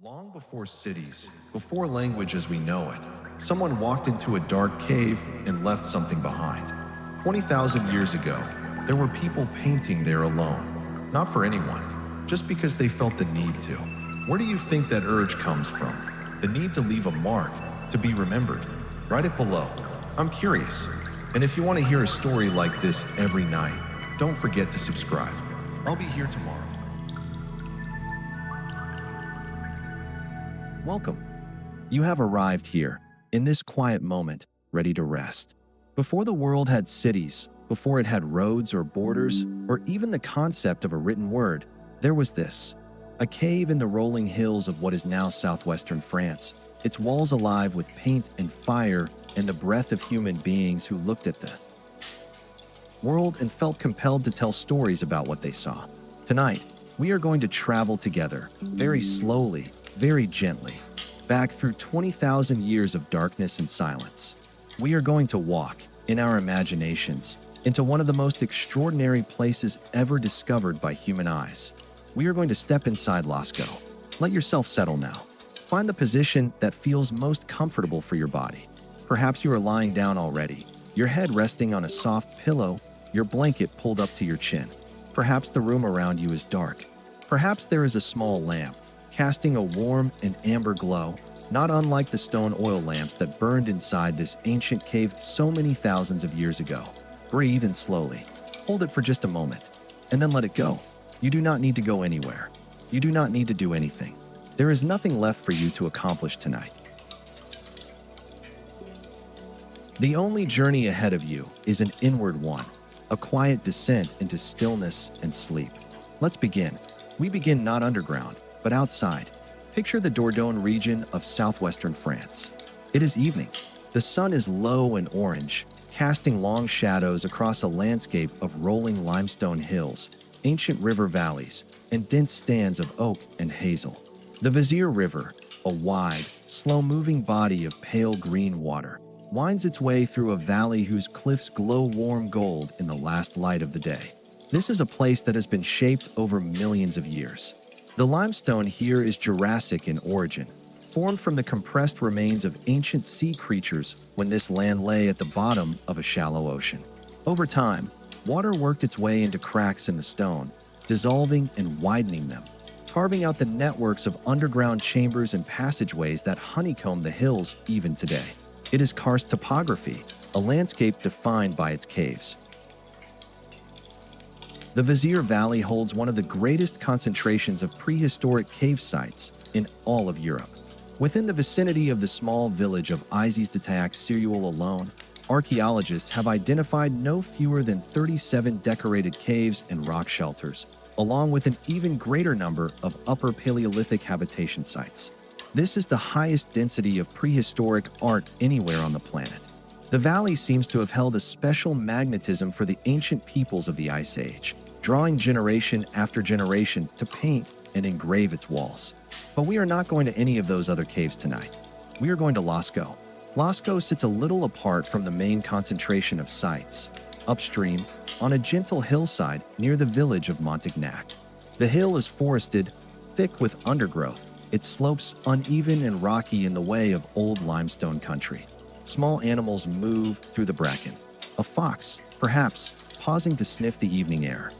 Long before cities, before language as we know it, someone walked into a dark cave and left something behind. 20,000 years ago, there were people painting there alone, not for anyone, just because they felt the need to. Where do you think that urge comes from? The need to leave a mark, to be remembered? Write it below. I'm curious. And if you want to hear a story like this every night, don't forget to subscribe. I'll be here tomorrow. Welcome. You have arrived here, in this quiet moment, ready to rest. Before the world had cities, before it had roads or borders, or even the concept of a written word, there was this. A cave in the rolling hills of what is now southwestern France, its walls alive with paint and fire and the breath of human beings who looked at the world and felt compelled to tell stories about what they saw. Tonight, we are going to travel together, very slowly, very gently, back through 20,000 years of darkness and silence. We are going to walk, in our imaginations, into one of the most extraordinary places ever discovered by human eyes. We are going to step inside Lascaux. Let yourself settle now. Find the position that feels most comfortable for your body. Perhaps you are lying down already, your head resting on a soft pillow, your blanket pulled up to your chin. Perhaps the room around you is dark. Perhaps there is a small lamp, casting a warm and amber glow, not unlike the stone oil lamps that burned inside this ancient cave so many thousands of years ago. Breathe in slowly. Hold it for just a moment, and then let it go. You do not need to go anywhere. You do not need to do anything. There is nothing left for you to accomplish tonight. The only journey ahead of you is an inward one, a quiet descent into stillness and sleep. Let's begin. We begin not underground, but outside. Picture the Dordogne region of southwestern France. It is evening. The sun is low and orange, casting long shadows across a landscape of rolling limestone hills, ancient river valleys, and dense stands of oak and hazel. The Vizier River, a wide, slow-moving body of pale green water, winds its way through a valley whose cliffs glow warm gold in the last light of the day. This is a place that has been shaped over millions of years. The limestone here is Jurassic in origin, formed from the compressed remains of ancient sea creatures when this land lay at the bottom of a shallow ocean. Over time, water worked its way into cracks in the stone, dissolving and widening them, carving out the networks of underground chambers and passageways that honeycomb the hills even today. It is karst topography, a landscape defined by its caves. The Vizier Valley holds one of the greatest concentrations of prehistoric cave sites in all of Europe. Within the vicinity of the small village of Axial alone, archaeologists have identified no fewer than 37 decorated caves and rock shelters, along with an even greater number of upper Paleolithic habitation sites. This is the highest density of prehistoric art anywhere on the planet. The valley seems to have held a special magnetism for the ancient peoples of the Ice Age, drawing generation after generation to paint and engrave its walls. But we are not going to any of those other caves tonight. We are going to Lascaux. Lascaux sits a little apart from the main concentration of sites, upstream, on a gentle hillside near the village of Magdalenian. The hill is forested, thick with undergrowth, its slopes uneven and rocky in the way of old limestone country. Small animals move through the bracken. A fox, perhaps, pausing to sniff the evening air.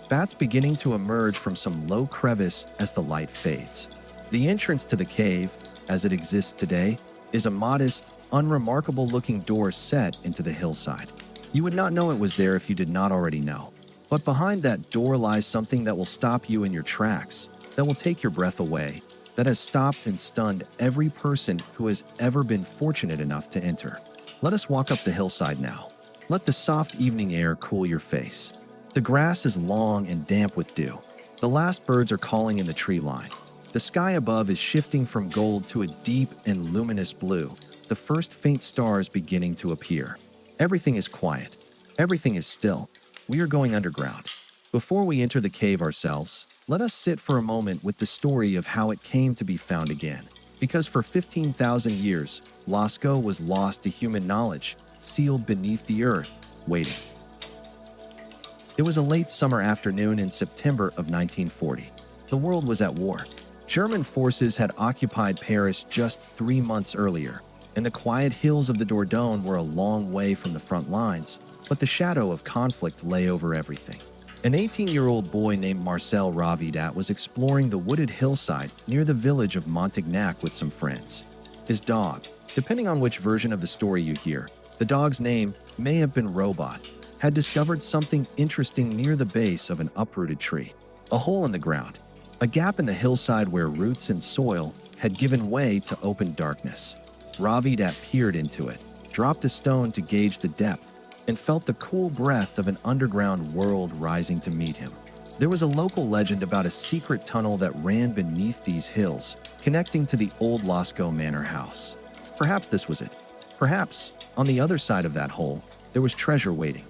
Bats beginning to emerge from some low crevice as the light fades. The entrance to the cave, as it exists today, is a modest, unremarkable-looking door set into the hillside. You would not know it was there if you did not already know. But behind that door lies something that will stop you in your tracks, that will take your breath away, that has stopped and stunned every person who has ever been fortunate enough to enter. Let us walk up the hillside now. Let the soft evening air cool your face. The grass is long and damp with dew. The last birds are calling in the tree line. The sky above is shifting from gold to a deep and luminous blue, the first faint stars beginning to appear. Everything is quiet. Everything is still. We are going underground. Before we enter the cave ourselves, let us sit for a moment with the story of how it came to be found again. Because for 15,000 years, Lascaux was lost to human knowledge, sealed beneath the earth, waiting. It was a late summer afternoon in September of 1940. The world was at war. German forces had occupied Paris just 3 months earlier, and the quiet hills of the Dordogne were a long way from the front lines, but the shadow of conflict lay over everything. An 18-year-old boy named Marcel Ravidat was exploring the wooded hillside near the village of Montignac with some friends. His dog, depending on which version of the story you hear, the dog's name may have been Robot, had discovered something interesting near the base of an uprooted tree. A hole in the ground, a gap in the hillside where roots and soil had given way to open darkness. Ravidat peered into it, dropped a stone to gauge the depth, and felt the cool breath of an underground world rising to meet him. There was a local legend about a secret tunnel that ran beneath these hills, connecting to the old Lascaux manor house. Perhaps this was it. Perhaps, on the other side of that hole, there was treasure waiting.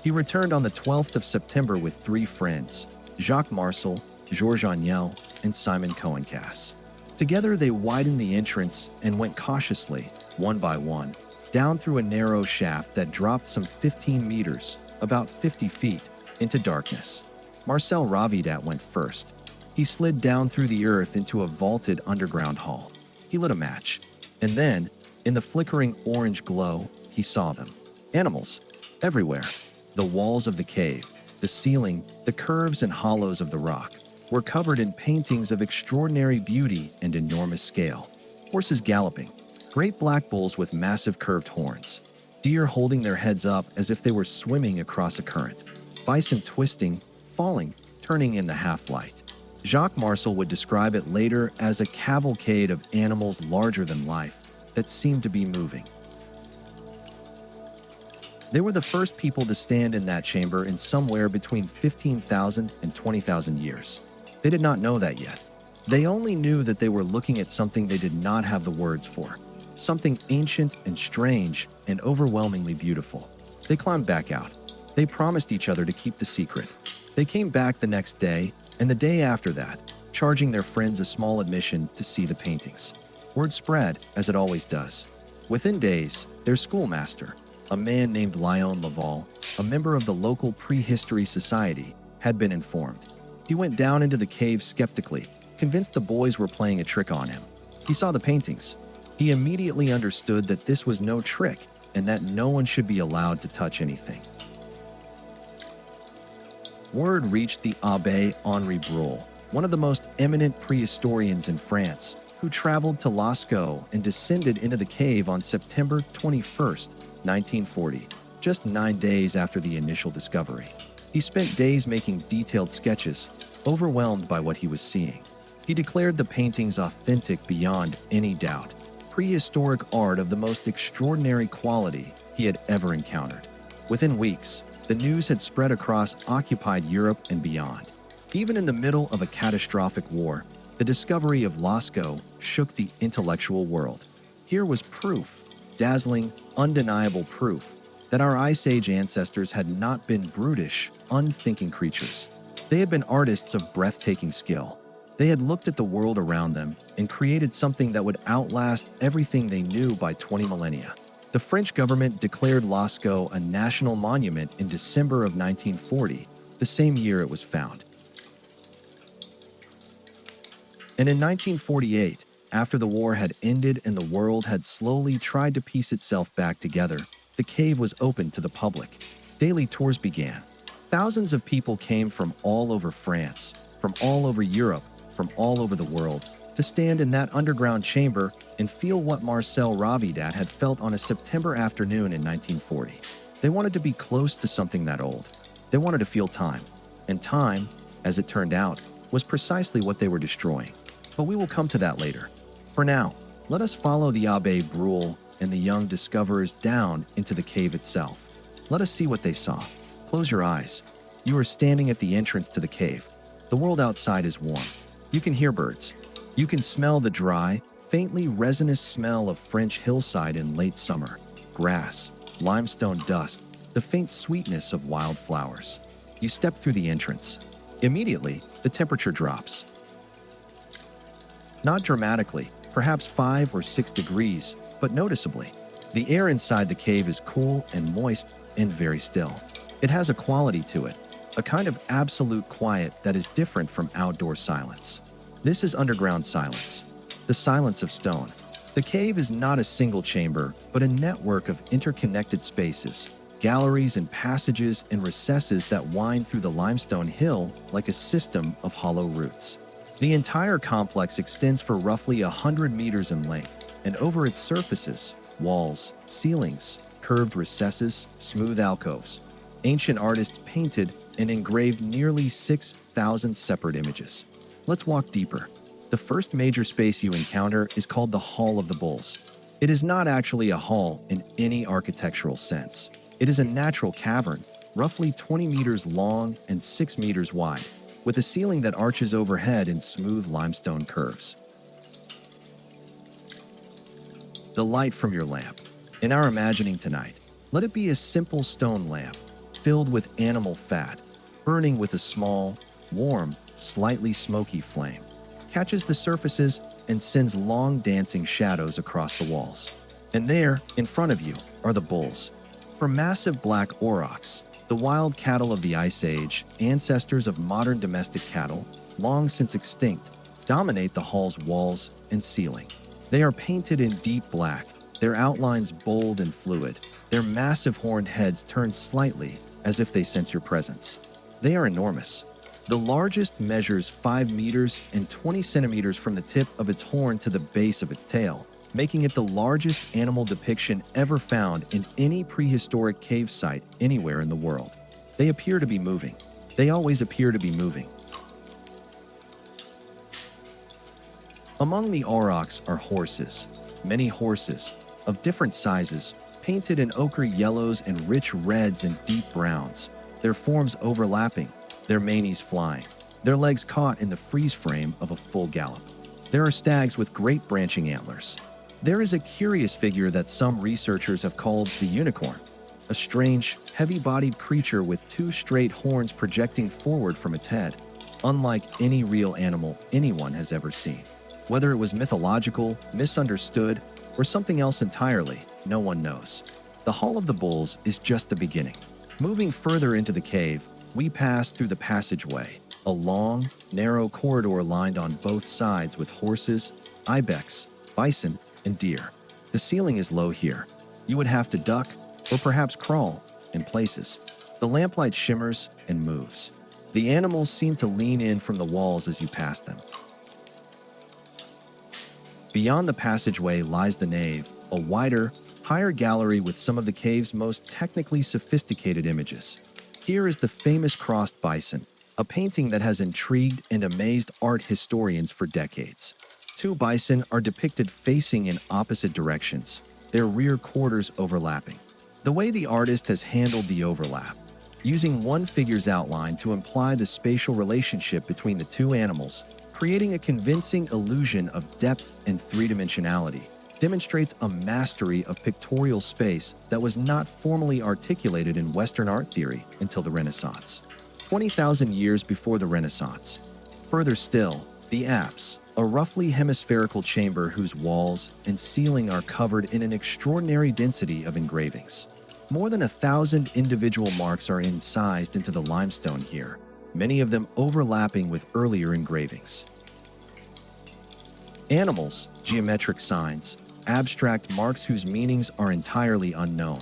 He returned on the 12th of September with 3 friends, Jacques Marcel, Georges Agnel, and Simon Cohencasse. Together they widened the entrance and went cautiously, one by one, down through a narrow shaft that dropped some 15 meters, about 50 feet, into darkness. Marcel Ravidat went first. He slid down through the earth into a vaulted underground hall. He lit a match, and then, in the flickering orange glow, he saw them. Animals, everywhere. The walls of the cave, the ceiling, the curves and hollows of the rock, were covered in paintings of extraordinary beauty and enormous scale. Horses galloping, great black bulls with massive curved horns, deer holding their heads up as if they were swimming across a current, bison twisting, falling, turning into half-light. Jacques Marcel would describe it later as a cavalcade of animals larger than life that seemed to be moving. They were the first people to stand in that chamber in somewhere between 15,000 and 20,000 years. They did not know that yet. They only knew that they were looking at something they did not have the words for, something ancient and strange and overwhelmingly beautiful. They climbed back out. They promised each other to keep the secret. They came back the next day and the day after that, charging their friends a small admission to see the paintings. Word spread, as it always does. Within days, their schoolmaster, a man named Léon Laval, a member of the local prehistory society, had been informed. He went down into the cave skeptically, convinced the boys were playing a trick on him. He saw the paintings. He immediately understood that this was no trick and that no one should be allowed to touch anything. Word reached the Abbé Henri Breuil, one of the most eminent prehistorians in France, who traveled to Lascaux and descended into the cave on September 21st, 1940, just 9 days after the initial discovery. He spent days making detailed sketches, overwhelmed by what he was seeing. He declared the paintings authentic beyond any doubt, prehistoric art of the most extraordinary quality he had ever encountered. Within weeks, the news had spread across occupied Europe and beyond. Even in the middle of a catastrophic war, the discovery of Lascaux shook the intellectual world. Here was proof, dazzling, undeniable proof, that our Ice Age ancestors had not been brutish, unthinking creatures. They had been artists of breathtaking skill. They had looked at the world around them and created something that would outlast everything they knew by 20 millennia. The French government declared Lascaux a national monument in December of 1940, the same year it was found. And in 1948, after the war had ended and the world had slowly tried to piece itself back together, the cave was opened to the public. Daily tours began. Thousands of people came from all over France, from all over Europe, from all over the world, to stand in that underground chamber and feel what Marcel Ravidat had felt on a September afternoon in 1940. They wanted to be close to something that old. They wanted to feel time. And time, as it turned out, was precisely what they were destroying. But we will come to that later. For now, let us follow the Abbé Breuil and the young discoverers down into the cave itself. Let us see what they saw. Close your eyes. You are standing at the entrance to the cave. The world outside is warm. You can hear birds. You can smell the dry, faintly resinous smell of French hillside in late summer, grass, limestone dust, the faint sweetness of wild flowers. You step through the entrance. Immediately, the temperature drops. Not dramatically, perhaps 5 or 6 degrees, but noticeably. The air inside the cave is cool and moist and very still. It has a quality to it, a kind of absolute quiet that is different from outdoor silence. This is underground silence, the silence of stone. The cave is not a single chamber, but a network of interconnected spaces, galleries and passages and recesses that wind through the limestone hill like a system of hollow roots. The entire complex extends for roughly 100 meters in length, and over its surfaces, walls, ceilings, curved recesses, smooth alcoves. Ancient artists painted and engraved nearly 6,000 separate images. Let's walk deeper. The first major space you encounter is called the Hall of the Bulls. It is not actually a hall in any architectural sense. It is a natural cavern, roughly 20 meters long and 6 meters wide, with a ceiling that arches overhead in smooth limestone curves. The light from your lamp. In our imagining tonight, let it be a simple stone lamp, filled with animal fat, burning with a small, warm, slightly smoky flame. Catches the surfaces and sends long dancing shadows across the walls. And there, in front of you, are the bulls. From massive black aurochs, the wild cattle of the Ice Age, ancestors of modern domestic cattle, long since extinct, dominate the hall's walls and ceiling. They are painted in deep black, their outlines bold and fluid, their massive horned heads turned slightly as if they sense your presence. They are enormous. The largest measures 5 meters and 20 centimeters from the tip of its horn to the base of its tail, making it the largest animal depiction ever found in any prehistoric cave site anywhere in the world. They appear to be moving. They always appear to be moving. Among the aurochs are horses, many horses, of different sizes, painted in ochre yellows and rich reds and deep browns, their forms overlapping, their manes flying, their legs caught in the freeze frame of a full gallop. There are stags with great branching antlers. There is a curious figure that some researchers have called the unicorn, a strange, heavy-bodied creature with 2 straight horns projecting forward from its head, unlike any real animal anyone has ever seen. Whether it was mythological, misunderstood, or something else entirely, no one knows. The Hall of the Bulls is just the beginning. Moving further into the cave, we pass through the passageway, a long, narrow corridor lined on both sides with horses, ibex, bison, and deer. The ceiling is low here. You would have to duck, or perhaps crawl, in places. The lamplight shimmers and moves. The animals seem to lean in from the walls as you pass them. Beyond the passageway lies the nave, a wider, higher gallery with some of the cave's most technically sophisticated images. Here is the famous crossed bison, a painting that has intrigued and amazed art historians for decades. 2 bison are depicted facing in opposite directions, their rear quarters overlapping. The way the artist has handled the overlap, using one figure's outline to imply the spatial relationship between the 2 animals, creating a convincing illusion of depth and three-dimensionality, demonstrates a mastery of pictorial space that was not formally articulated in Western art theory until the Renaissance. 20,000 years before the Renaissance. Further still, the apse, a roughly hemispherical chamber whose walls and ceiling are covered in an extraordinary density of engravings. More than 1,000 individual marks are incised into the limestone here, many of them overlapping with earlier engravings. Animals, geometric signs, abstract marks whose meanings are entirely unknown.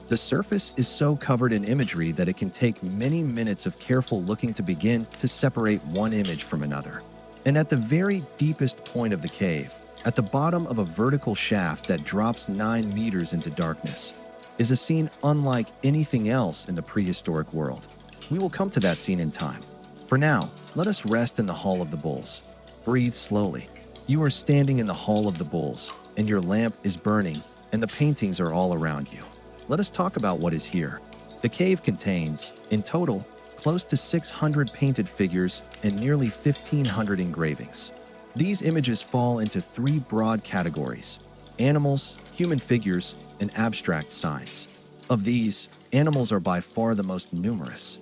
The surface is so covered in imagery that it can take many minutes of careful looking to begin to separate one image from another. And at the very deepest point of the cave, at the bottom of a vertical shaft that drops 9 meters into darkness, is a scene unlike anything else in the prehistoric world. We will come to that scene in time. For now, let us rest in the Hall of the Bulls. Breathe slowly. You are standing in the Hall of the Bulls, and your lamp is burning, and the paintings are all around you. Let us talk about what is here. The cave contains, in total, close to 600 painted figures and nearly 1,500 engravings. These images fall into 3 broad categories: animals, human figures, and abstract signs. Of these, animals are by far the most numerous.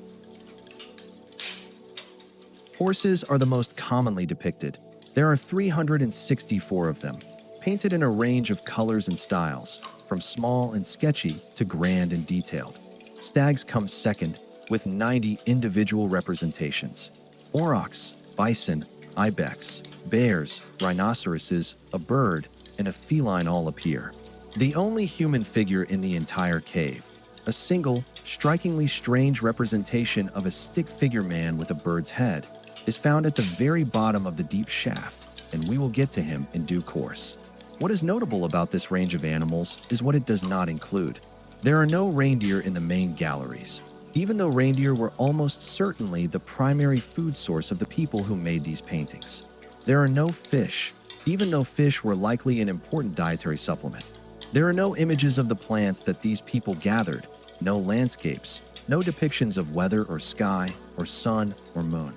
Horses are the most commonly depicted. There are 364 of them, painted in a range of colors and styles, from small and sketchy to grand and detailed. Stags come second, with 90 individual representations. Aurochs, bison, ibex, bears, rhinoceroses, a bird, and a feline all appear. The only human figure in the entire cave, a single, strikingly strange representation of a stick figure man with a bird's head, is found at the very bottom of the deep shaft, and we will get to him in due course. What is notable about this range of animals is what it does not include. There are no reindeer in the main galleries, even though reindeer were almost certainly the primary food source of the people who made these paintings. There are no fish, even though fish were likely an important dietary supplement. There are no images of the plants that these people gathered, no landscapes, no depictions of weather or sky or sun or moon.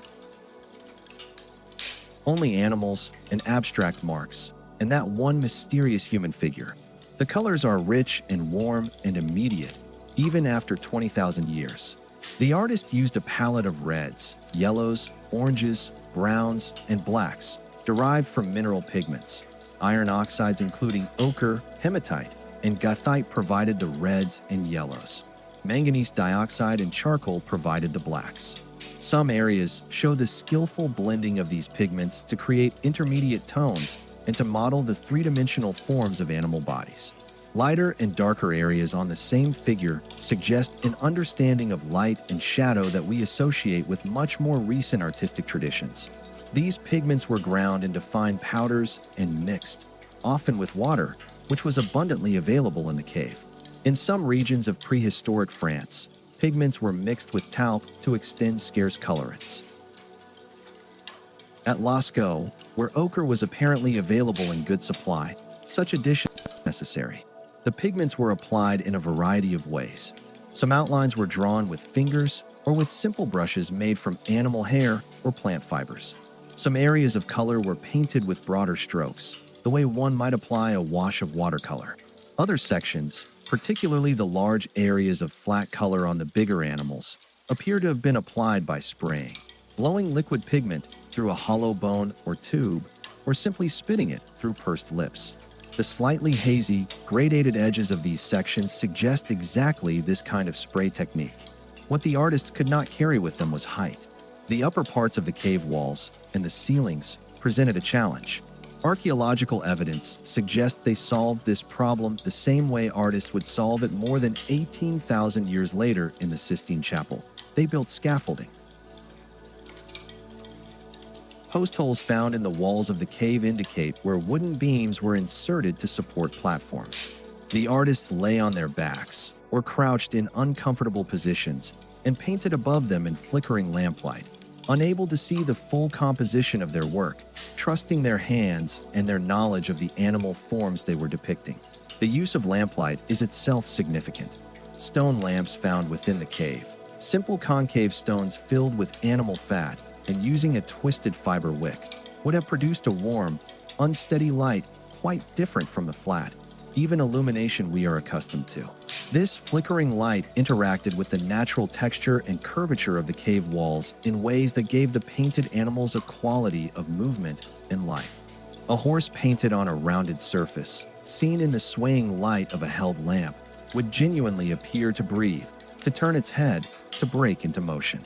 Only animals and abstract marks, and that one mysterious human figure. The colors are rich and warm and immediate, even after 20,000 years. The artist used a palette of reds, yellows, oranges, browns, and blacks, derived from mineral pigments. Iron oxides including ochre, hematite, and goethite provided the reds and yellows. Manganese dioxide and charcoal provided the blacks. Some areas show the skillful blending of these pigments to create intermediate tones and to model the three-dimensional forms of animal bodies. Lighter and darker areas on the same figure suggest an understanding of light and shadow that we associate with much more recent artistic traditions. These pigments were ground into fine powders and mixed, often with water, which was abundantly available in the cave. In some regions of prehistoric France, pigments were mixed with talc to extend scarce colorants. At Lascaux, where ochre was apparently available in good supply, such additions were necessary. The pigments were applied in a variety of ways. Some outlines were drawn with fingers or with simple brushes made from animal hair or plant fibers. Some areas of color were painted with broader strokes, the way one might apply a wash of watercolor. Other sections, particularly the large areas of flat color on the bigger animals, appear to have been applied by spraying, blowing liquid pigment through a hollow bone or tube, or simply spitting it through pursed lips. The slightly hazy, gradated edges of these sections suggest exactly this kind of spray technique. What the artists could not carry with them was height. The upper parts of the cave walls and the ceilings presented a challenge. Archaeological evidence suggests they solved this problem the same way artists would solve it more than 18,000 years later in the Sistine Chapel. They built scaffolding. Post holes found in the walls of the cave indicate where wooden beams were inserted to support platforms. The artists lay on their backs or crouched in uncomfortable positions and painted above them in flickering lamplight, unable to see the full composition of their work, trusting their hands and their knowledge of the animal forms they were depicting. The use of lamplight is itself significant. Stone lamps found within the cave, simple concave stones filled with animal fat and using a twisted fiber wick, would have produced a warm, unsteady light quite different from the flat, even illumination we are accustomed to. This flickering light interacted with the natural texture and curvature of the cave walls in ways that gave the painted animals a quality of movement and life. A horse painted on a rounded surface, seen in the swaying light of a held lamp, would genuinely appear to breathe, to turn its head, to break into motion.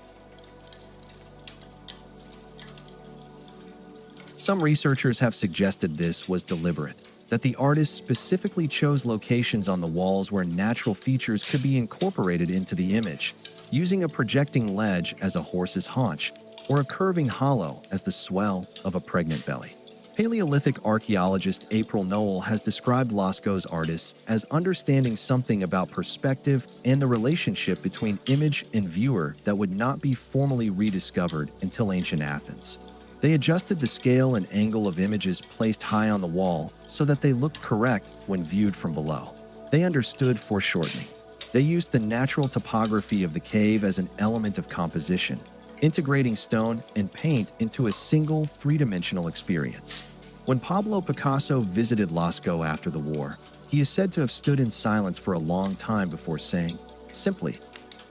Some researchers have suggested this was deliberate, that the artist specifically chose locations on the walls where natural features could be incorporated into the image, using a projecting ledge as a horse's haunch or a curving hollow as the swell of a pregnant belly. Paleolithic archaeologist April Noel has described Lascaux's artists as understanding something about perspective and the relationship between image and viewer that would not be formally rediscovered until ancient Athens. They adjusted the scale and angle of images placed high on the wall so that they looked correct when viewed from below. They understood foreshortening. They used the natural topography of the cave as an element of composition, integrating stone and paint into a single three-dimensional experience. When Pablo Picasso visited Lascaux after the war, he is said to have stood in silence for a long time before saying, simply,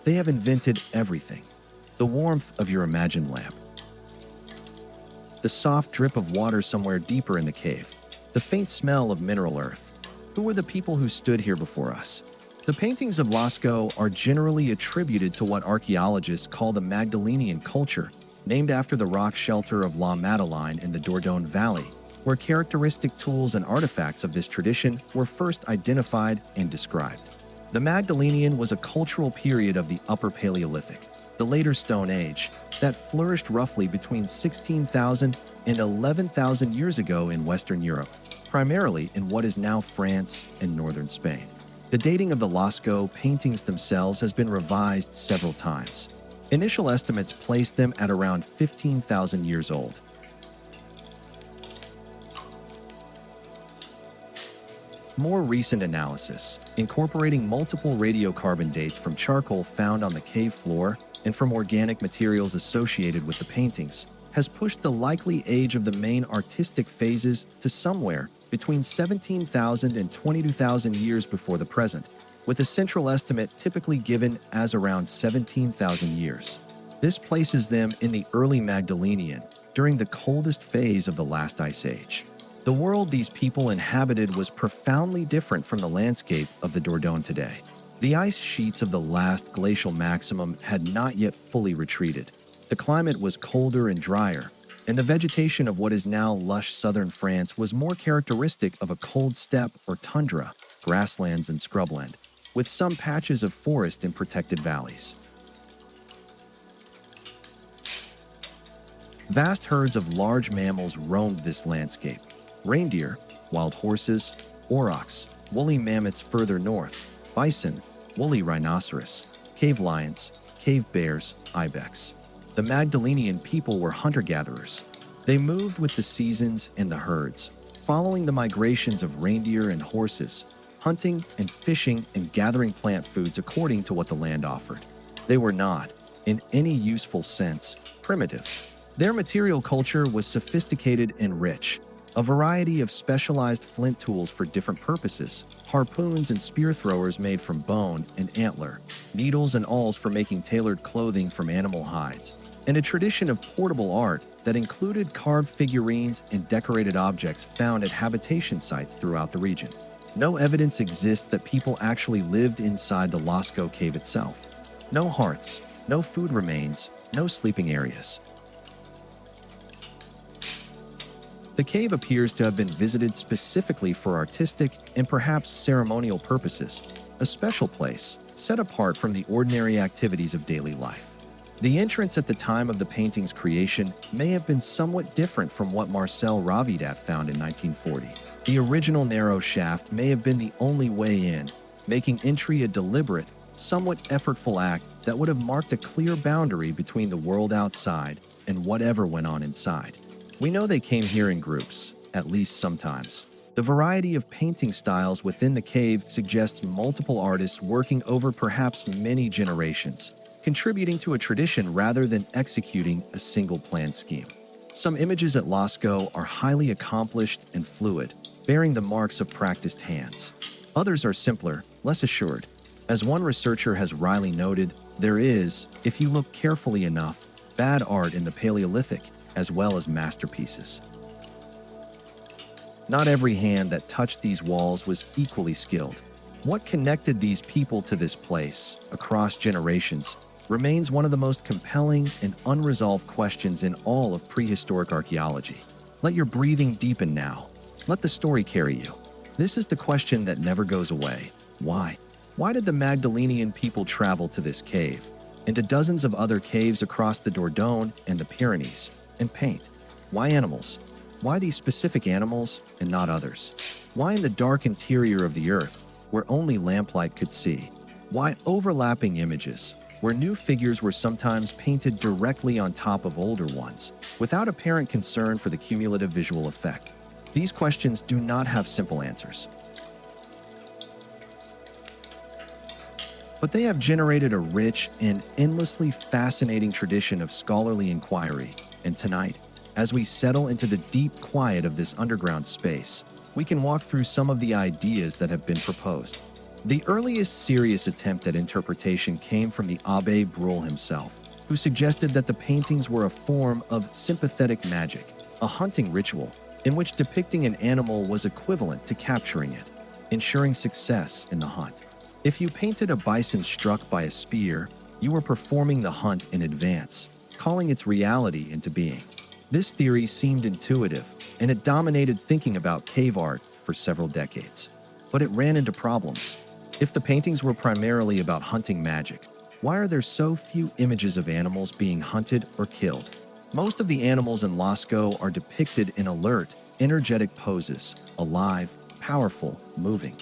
"They have invented everything. The warmth of your imagined lamp. The soft drip of water somewhere deeper in the cave, the faint smell of mineral earth. Who were the people who stood here before us? The paintings of Lascaux are generally attributed to what archaeologists call the Magdalenian culture, named after the rock shelter of La Madeleine in the Dordogne Valley, where characteristic tools and artifacts of this tradition were first identified and described. The Magdalenian was a cultural period of the Upper Paleolithic, the later Stone Age, that flourished roughly between 16,000 and 11,000 years ago in Western Europe, primarily in what is now France and northern Spain. The dating of the Lascaux paintings themselves has been revised several times. Initial estimates place them at around 15,000 years old. More recent analysis, incorporating multiple radiocarbon dates from charcoal found on the cave floor and from organic materials associated with the paintings, has pushed the likely age of the main artistic phases to somewhere between 17,000 and 22,000 years before the present, with a central estimate typically given as around 17,000 years. This places them in the early Magdalenian, during the coldest phase of the last ice age. The world these people inhabited was profoundly different from the landscape of the Dordogne today. The ice sheets of the last glacial maximum had not yet fully retreated. The climate was colder and drier, and the vegetation of what is now lush southern France was more characteristic of a cold steppe or tundra, grasslands and scrubland, with some patches of forest in protected valleys. Vast herds of large mammals roamed this landscape. Reindeer, wild horses, aurochs, woolly mammoths further north, bison, woolly rhinoceros, cave lions, cave bears, ibex. The Magdalenian people were hunter-gatherers. They moved with the seasons and the herds, following the migrations of reindeer and horses, hunting and fishing and gathering plant foods according to what the land offered. They were not, in any useful sense, primitive. Their material culture was sophisticated and rich. A variety of specialized flint tools for different purposes, harpoons and spear throwers made from bone and antler, needles and awls for making tailored clothing from animal hides, and a tradition of portable art that included carved figurines and decorated objects found at habitation sites throughout the region. No evidence exists that people actually lived inside the Lascaux Cave itself. No hearths, no food remains, no sleeping areas. The cave appears to have been visited specifically for artistic and perhaps ceremonial purposes, a special place set apart from the ordinary activities of daily life. The entrance at the time of the painting's creation may have been somewhat different from what Marcel Ravidat found in 1940. The original narrow shaft may have been the only way in, making entry a deliberate, somewhat effortful act that would have marked a clear boundary between the world outside and whatever went on inside. We know they came here in groups, at least sometimes. The variety of painting styles within the cave suggests multiple artists working over perhaps many generations, contributing to a tradition rather than executing a single planned scheme. Some images at Lascaux are highly accomplished and fluid, bearing the marks of practiced hands. Others are simpler, less assured. As one researcher has wryly noted, there is, if you look carefully enough, bad art in the Paleolithic, as well as masterpieces. Not every hand that touched these walls was equally skilled. What connected these people to this place, across generations, remains one of the most compelling and unresolved questions in all of prehistoric archaeology. Let your breathing deepen now. Let the story carry you. This is the question that never goes away. Why? Why did the Magdalenian people travel to this cave, and to dozens of other caves across the Dordogne and the Pyrenees, and paint? Why animals? Why these specific animals and not others? Why in the dark interior of the earth, where only lamplight could see? Why overlapping images, where new figures were sometimes painted directly on top of older ones, without apparent concern for the cumulative visual effect? These questions do not have simple answers. But they have generated a rich and endlessly fascinating tradition of scholarly inquiry. And tonight, as we settle into the deep quiet of this underground space, we can walk through some of the ideas that have been proposed. The earliest serious attempt at interpretation came from the Abbé Brule himself, who suggested that the paintings were a form of sympathetic magic, a hunting ritual in which depicting an animal was equivalent to capturing it, ensuring success in the hunt. If you painted a bison struck by a spear, you were performing the hunt in advance, calling its reality into being. This theory seemed intuitive, and it dominated thinking about cave art for several decades. But it ran into problems. If the paintings were primarily about hunting magic, why are there so few images of animals being hunted or killed? Most of the animals in Lascaux are depicted in alert, energetic poses, alive, powerful, moving.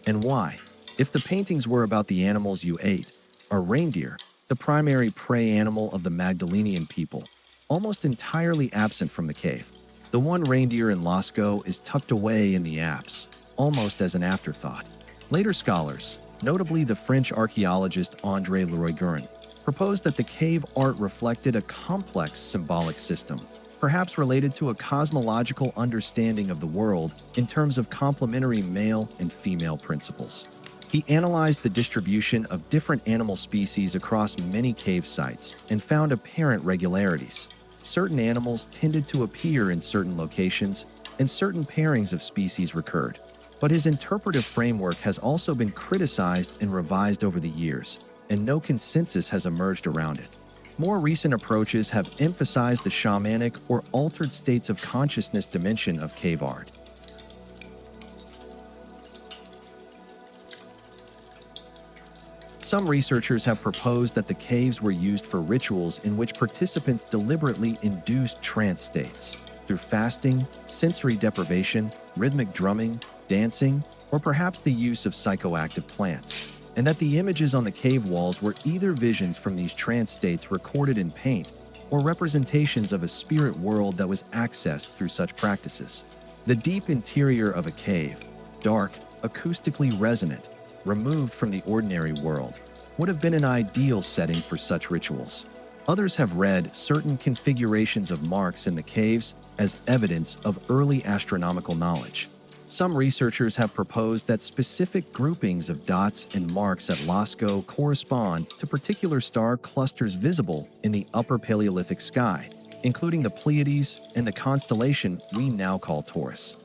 And why? If the paintings were about the animals you ate, are reindeer, the primary prey animal of the Magdalenian people, almost entirely absent from the cave. The one reindeer in Lascaux is tucked away in the apse, almost as an afterthought. Later scholars, notably the French archaeologist André Leroy-Guerin, proposed that the cave art reflected a complex symbolic system, perhaps related to a cosmological understanding of the world in terms of complementary male and female principles. He analyzed the distribution of different animal species across many cave sites and found apparent regularities. Certain animals tended to appear in certain locations, and certain pairings of species recurred. But his interpretive framework has also been criticized and revised over the years, and no consensus has emerged around it. More recent approaches have emphasized the shamanic or altered states of consciousness dimension of cave art. Some researchers have proposed that the caves were used for rituals in which participants deliberately induced trance states through fasting, sensory deprivation, rhythmic drumming, dancing, or perhaps the use of psychoactive plants, and that the images on the cave walls were either visions from these trance states recorded in paint or representations of a spirit world that was accessed through such practices. The deep interior of a cave, dark, acoustically resonant, removed from the ordinary world, would have been an ideal setting for such rituals. Others have read certain configurations of marks in the caves as evidence of early astronomical knowledge. Some researchers have proposed that specific groupings of dots and marks at Lascaux correspond to particular star clusters visible in the upper Paleolithic sky, including the Pleiades and the constellation we now call Taurus.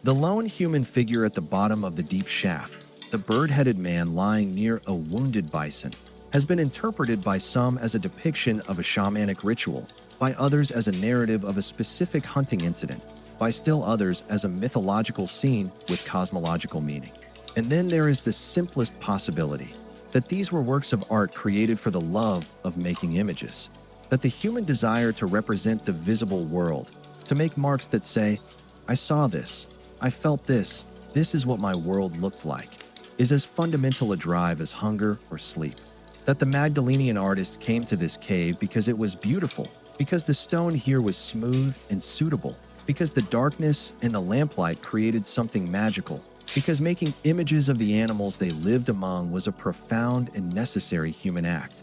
The lone human figure at the bottom of the deep shaft, the bird-headed man lying near a wounded bison, has been interpreted by some as a depiction of a shamanic ritual, by others as a narrative of a specific hunting incident, by still others as a mythological scene with cosmological meaning. And then there is the simplest possibility, that these were works of art created for the love of making images, that the human desire to represent the visible world, to make marks that say, I saw this, I felt this, this is what my world looked like, is as fundamental a drive as hunger or sleep. That the Magdalenian artists came to this cave because it was beautiful, because the stone here was smooth and suitable, because the darkness and the lamplight created something magical, because making images of the animals they lived among was a profound and necessary human act.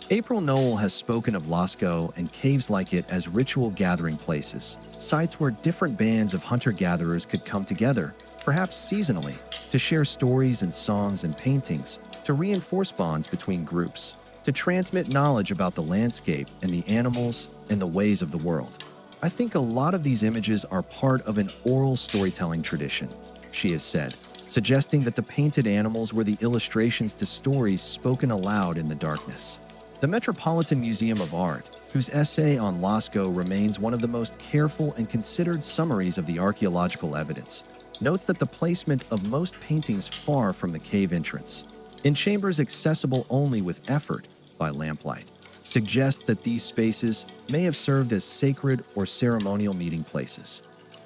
April Noel has spoken of Lascaux and caves like it as ritual gathering places, sites where different bands of hunter-gatherers could come together, perhaps seasonally, to share stories and songs and paintings, to reinforce bonds between groups, to transmit knowledge about the landscape and the animals and the ways of the world. I think a lot of these images are part of an oral storytelling tradition, she has said, suggesting that the painted animals were the illustrations to stories spoken aloud in the darkness. The Metropolitan Museum of Art, whose essay on Lascaux remains one of the most careful and considered summaries of the archaeological evidence, notes that the placement of most paintings far from the cave entrance, in chambers accessible only with effort by lamplight, suggests that these spaces may have served as sacred or ceremonial meeting places.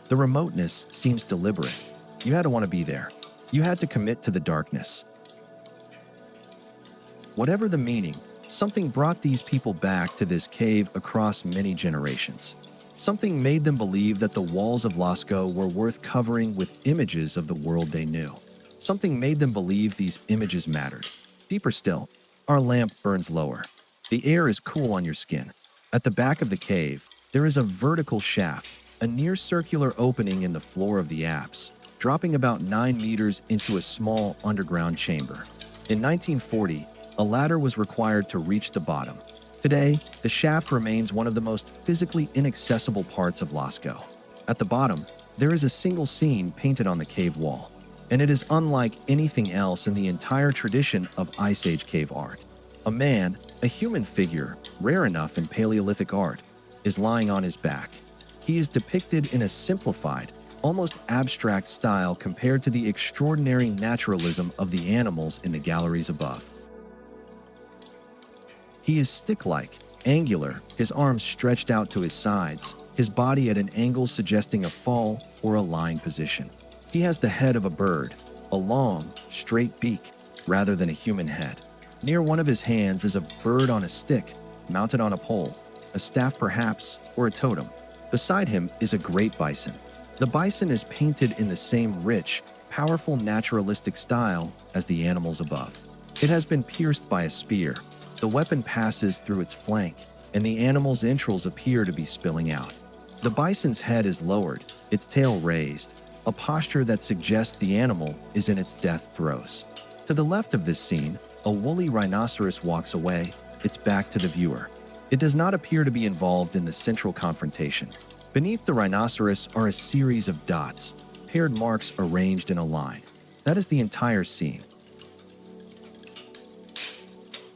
The remoteness seems deliberate. You had to want to be there. You had to commit to the darkness. Whatever the meaning, something brought these people back to this cave across many generations. Something made them believe that the walls of Lascaux were worth covering with images of the world they knew. Something made them believe these images mattered. Deeper still, our lamp burns lower. The air is cool on your skin. At the back of the cave, there is a vertical shaft, a near-circular opening in the floor of the apse, dropping about 9 meters into a small underground chamber. In 1940, A ladder was required to reach the bottom. Today, the shaft remains one of the most physically inaccessible parts of Lascaux. At the bottom, there is a single scene painted on the cave wall, and it is unlike anything else in the entire tradition of Ice Age cave art. A man, a human figure, rare enough in Paleolithic art, is lying on his back. He is depicted in a simplified, almost abstract style compared to the extraordinary naturalism of the animals in the galleries above. He is stick-like, angular, his arms stretched out to his sides, his body at an angle suggesting a fall or a lying position. He has the head of a bird, a long, straight beak, rather than a human head. Near one of his hands is a bird on a stick, mounted on a pole, a staff perhaps, or a totem. Beside him is a great bison. The bison is painted in the same rich, powerful naturalistic style as the animals above. It has been pierced by a spear. The weapon passes through its flank, and the animal's entrails appear to be spilling out. The bison's head is lowered, its tail raised, a posture that suggests the animal is in its death throes. To the left of this scene, a woolly rhinoceros walks away, its back to the viewer. It does not appear to be involved in the central confrontation. Beneath the rhinoceros are a series of dots, paired marks arranged in a line. That is the entire scene.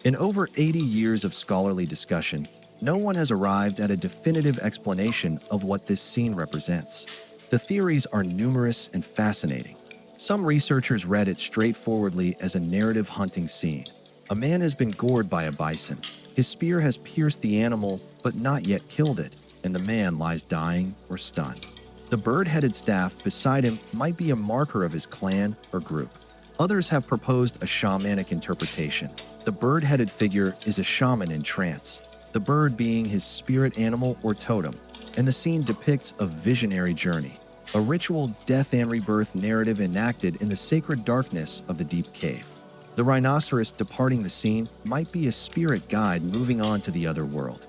In over 80 years of scholarly discussion, no one has arrived at a definitive explanation of what this scene represents. The theories are numerous and fascinating. Some researchers read it straightforwardly as a narrative hunting scene. A man has been gored by a bison. His spear has pierced the animal but not yet killed it, and the man lies dying or stunned. The bird-headed staff beside him might be a marker of his clan or group. Others have proposed a shamanic interpretation. The bird-headed figure is a shaman in trance, the bird being his spirit animal or totem, and the scene depicts a visionary journey, a ritual death and rebirth narrative enacted in the sacred darkness of the deep cave. The rhinoceros departing the scene might be a spirit guide moving on to the other world.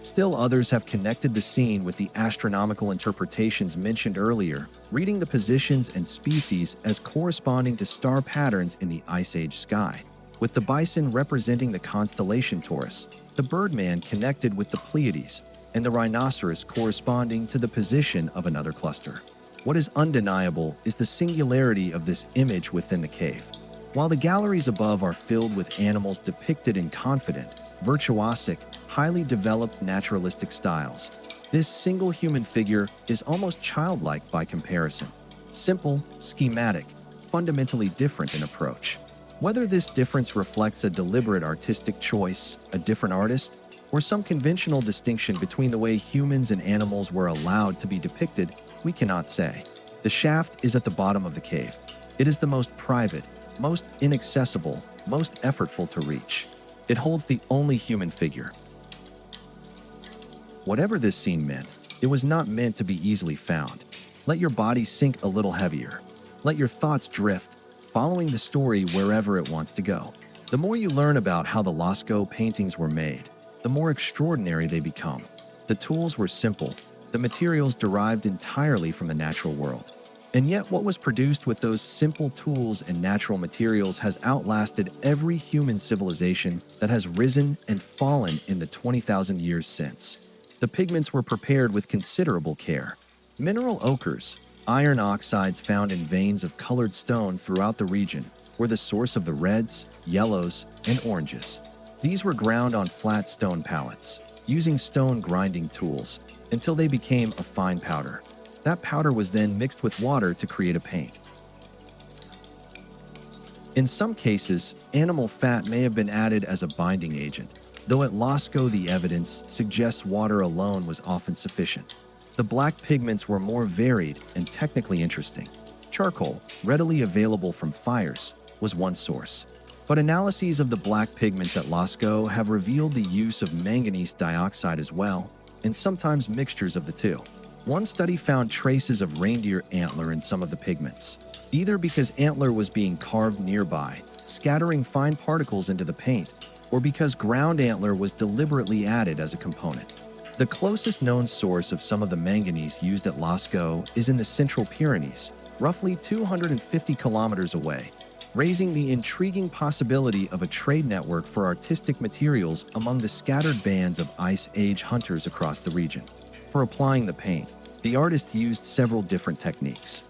Still others have connected the scene with the astronomical interpretations mentioned earlier, reading the positions and species as corresponding to star patterns in the Ice Age sky, with the bison representing the constellation Taurus, the birdman connected with the Pleiades, and the rhinoceros corresponding to the position of another cluster. What is undeniable is the singularity of this image within the cave. While the galleries above are filled with animals depicted in confident, virtuosic, highly developed naturalistic styles, this single human figure is almost childlike by comparison. Simple, schematic, fundamentally different in approach. Whether this difference reflects a deliberate artistic choice, a different artist, or some conventional distinction between the way humans and animals were allowed to be depicted, we cannot say. The shaft is at the bottom of the cave. It is the most private, most inaccessible, most effortful to reach. It holds the only human figure. Whatever this scene meant, it was not meant to be easily found. Let your body sink a little heavier. Let your thoughts drift, following the story wherever it wants to go. The more you learn about how the Lascaux paintings were made, the more extraordinary they become. The tools were simple, the materials derived entirely from the natural world. And yet what was produced with those simple tools and natural materials has outlasted every human civilization that has risen and fallen in the 20,000 years since. The pigments were prepared with considerable care. Mineral ochres, iron oxides found in veins of colored stone throughout the region, were the source of the reds, yellows, and oranges. These were ground on flat stone pallets, using stone grinding tools, until they became a fine powder. That powder was then mixed with water to create a paint. In some cases, animal fat may have been added as a binding agent, though at Lascaux the evidence suggests water alone was often sufficient. The black pigments were more varied and technically interesting. Charcoal, readily available from fires, was one source. But analyses of the black pigments at Lascaux have revealed the use of manganese dioxide as well, and sometimes mixtures of the two. One study found traces of reindeer antler in some of the pigments, either because antler was being carved nearby, scattering fine particles into the paint, or because ground antler was deliberately added as a component. The closest known source of some of the manganese used at Lascaux is in the Central Pyrenees, roughly 250 kilometers away, raising the intriguing possibility of a trade network for artistic materials among the scattered bands of Ice Age hunters across the region. For applying the paint, the artist used several different techniques.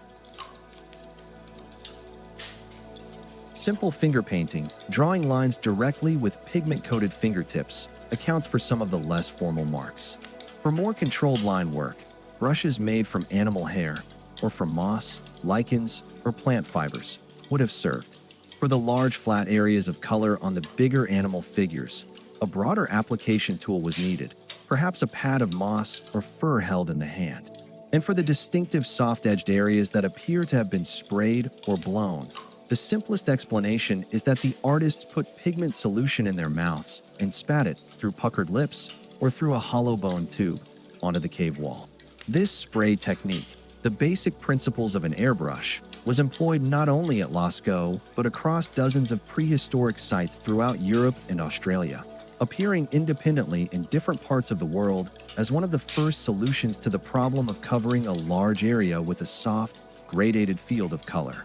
Simple finger painting, drawing lines directly with pigment-coated fingertips, accounts for some of the less formal marks. For more controlled line work, brushes made from animal hair, or from moss, lichens, or plant fibers would have served. For the large flat areas of color on the bigger animal figures, a broader application tool was needed, perhaps a pad of moss or fur held in the hand. And for the distinctive soft-edged areas that appear to have been sprayed or blown, the simplest explanation is that the artists put pigment solution in their mouths and spat it through puckered lips or through a hollow bone tube onto the cave wall. This spray technique, the basic principles of an airbrush, was employed not only at Lascaux but across dozens of prehistoric sites throughout Europe and Australia, appearing independently in different parts of the world as one of the first solutions to the problem of covering a large area with a soft, gradated field of color.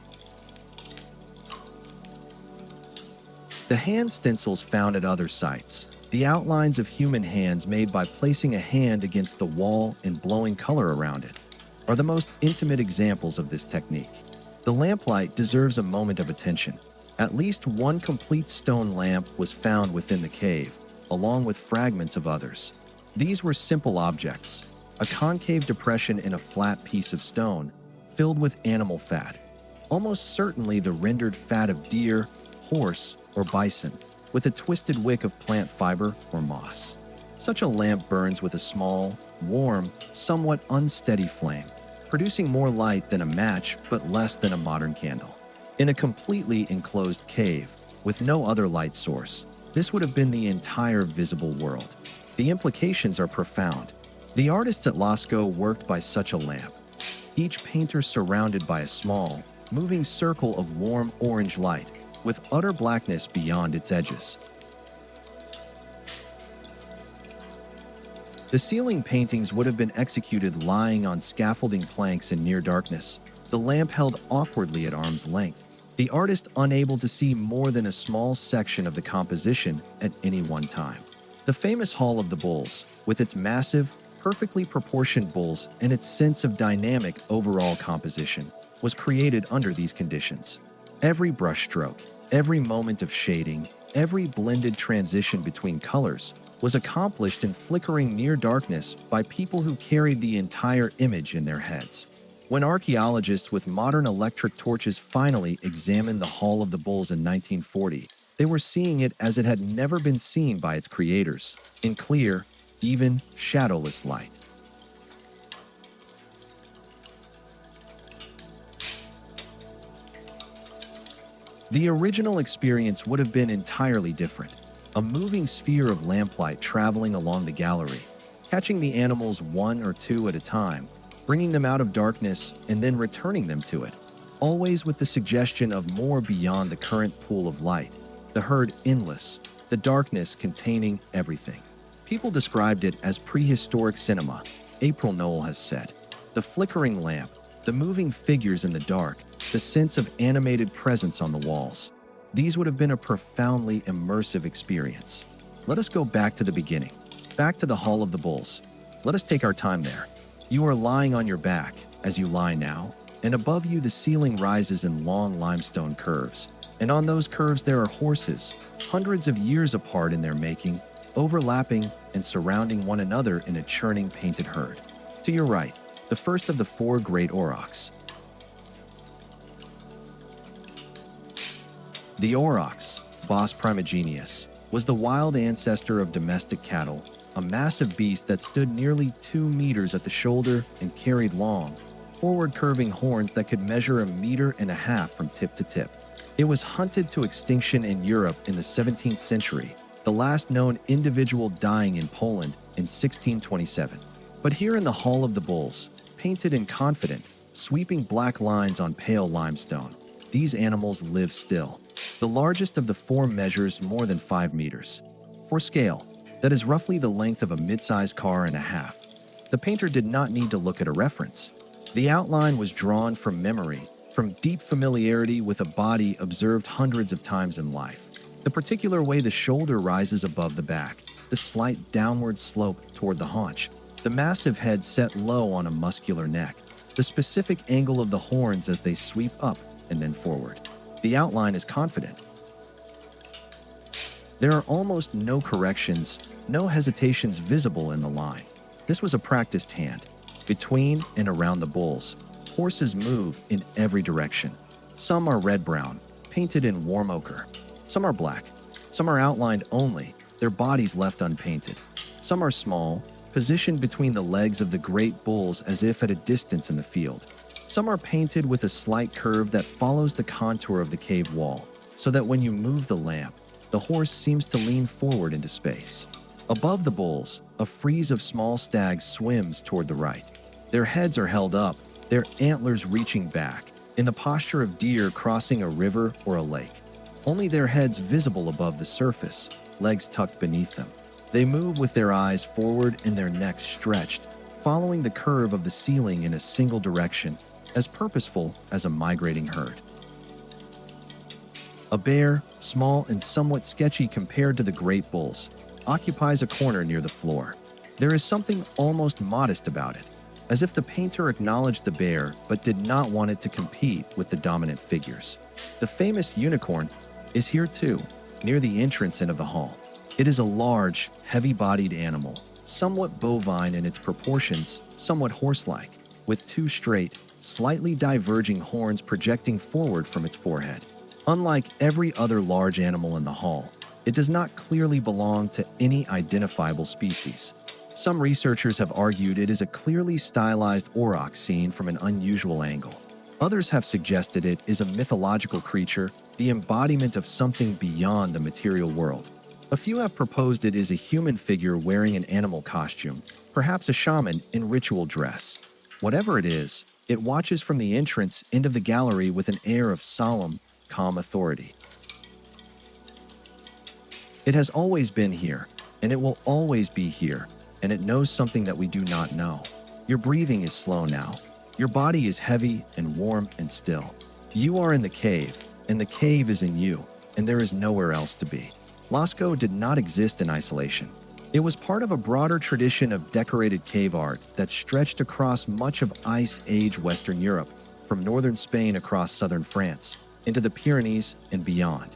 The hand stencils found at other sites, the outlines of human hands made by placing a hand against the wall and blowing color around it, are the most intimate examples of this technique. The lamplight deserves a moment of attention. At least one complete stone lamp was found within the cave, along with fragments of others. These were simple objects, a concave depression in a flat piece of stone filled with animal fat, almost certainly the rendered fat of deer, horse, or bison, with a twisted wick of plant fiber or moss. Such a lamp burns with a small, warm, somewhat unsteady flame, producing more light than a match but less than a modern candle. In a completely enclosed cave, with no other light source, this would have been the entire visible world. The implications are profound. The artists at Lascaux worked by such a lamp, each painter surrounded by a small, moving circle of warm orange light, with utter blackness beyond its edges. The ceiling paintings would have been executed lying on scaffolding planks in near darkness, the lamp held awkwardly at arm's length, the artist unable to see more than a small section of the composition at any one time. The famous Hall of the Bulls, with its massive, perfectly proportioned bulls and its sense of dynamic overall composition, was created under these conditions. Every brushstroke, every moment of shading, every blended transition between colors was accomplished in flickering near darkness by people who carried the entire image in their heads. When archaeologists with modern electric torches finally examined the Hall of the Bulls in 1940, they were seeing it as it had never been seen by its creators, in clear, even, shadowless light. The original experience would have been entirely different. A moving sphere of lamplight traveling along the gallery, catching the animals one or two at a time, bringing them out of darkness and then returning them to it, always with the suggestion of more beyond the current pool of light, the herd endless, the darkness containing everything. People described it as prehistoric cinema, April Noel has said. The flickering lamp, the moving figures in the dark, the sense of animated presence on the walls. These would have been a profoundly immersive experience. Let us go back to the beginning, back to the Hall of the Bulls. Let us take our time there. You are lying on your back, as you lie now, and above you the ceiling rises in long limestone curves. And on those curves there are horses, hundreds of years apart in their making, overlapping and surrounding one another in a churning painted herd. To your right, the first of the four great aurochs. The aurochs, Bos primigenius, was the wild ancestor of domestic cattle, a massive beast that stood nearly 2 meters at the shoulder and carried long, forward-curving horns that could measure 1.5 meters from tip to tip. It was hunted to extinction in Europe in the 17th century, the last known individual dying in Poland in 1627. But here in the Hall of the Bulls, painted in confident, sweeping black lines on pale limestone, these animals live still. The largest of the four measures more than 5 meters. For scale, that is roughly the length of a mid-sized car and a half. The painter did not need to look at a reference. The outline was drawn from memory, from deep familiarity with a body observed hundreds of times in life. The particular way the shoulder rises above the back, the slight downward slope toward the haunch, the massive head set low on a muscular neck, the specific angle of the horns as they sweep up and then forward. The outline is confident. There are almost no corrections, no hesitations visible in the line. This was a practiced hand. Between and around the bulls, horses move in every direction. Some are red-brown, painted in warm ochre. Some are black. Some are outlined only, their bodies left unpainted. Some are small, positioned between the legs of the great bulls as if at a distance in the field. Some are painted with a slight curve that follows the contour of the cave wall, so that when you move the lamp, the horse seems to lean forward into space. Above the bulls, a frieze of small stags swims toward the right. Their heads are held up, their antlers reaching back, in the posture of deer crossing a river or a lake. Only their heads visible above the surface, legs tucked beneath them. They move with their eyes forward and their necks stretched, following the curve of the ceiling in a single direction, as purposeful as a migrating herd. A bear, small and somewhat sketchy compared to the great bulls, occupies a corner near the floor. There is something almost modest about it, as if the painter acknowledged the bear but did not want it to compete with the dominant figures. The famous unicorn is here too, near the entrance into the hall. It is a large, heavy-bodied animal, somewhat bovine in its proportions, somewhat horse-like, with two straight, slightly diverging horns projecting forward from its forehead. Unlike every other large animal in the hall, it does not clearly belong to any identifiable species. Some researchers have argued it is a clearly stylized aurochs seen from an unusual angle. Others have suggested it is a mythological creature, the embodiment of something beyond the material world. A few have proposed it is a human figure wearing an animal costume, perhaps a shaman in ritual dress. Whatever it is, it watches from the entrance into the gallery with an air of solemn, calm authority. It has always been here, and it will always be here, and it knows something that we do not know. Your breathing is slow now. Your body is heavy and warm and still. You are in the cave, and the cave is in you, and there is nowhere else to be. Lascaux did not exist in isolation. It was part of a broader tradition of decorated cave art that stretched across much of Ice Age Western Europe, from northern Spain across southern France, into the Pyrenees and beyond.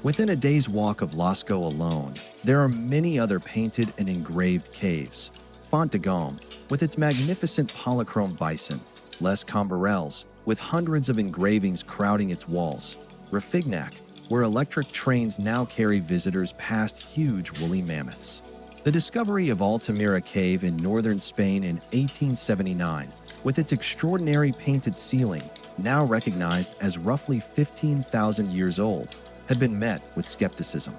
Within a day's walk of Lascaux alone, there are many other painted and engraved caves. Font de Gaume, with its magnificent polychrome bison, Les Cambarelles, with hundreds of engravings crowding its walls, Rafignac, where electric trains now carry visitors past huge woolly mammoths. The discovery of Altamira Cave in northern Spain in 1879, with its extraordinary painted ceiling, now recognized as roughly 15,000 years old, had been met with skepticism.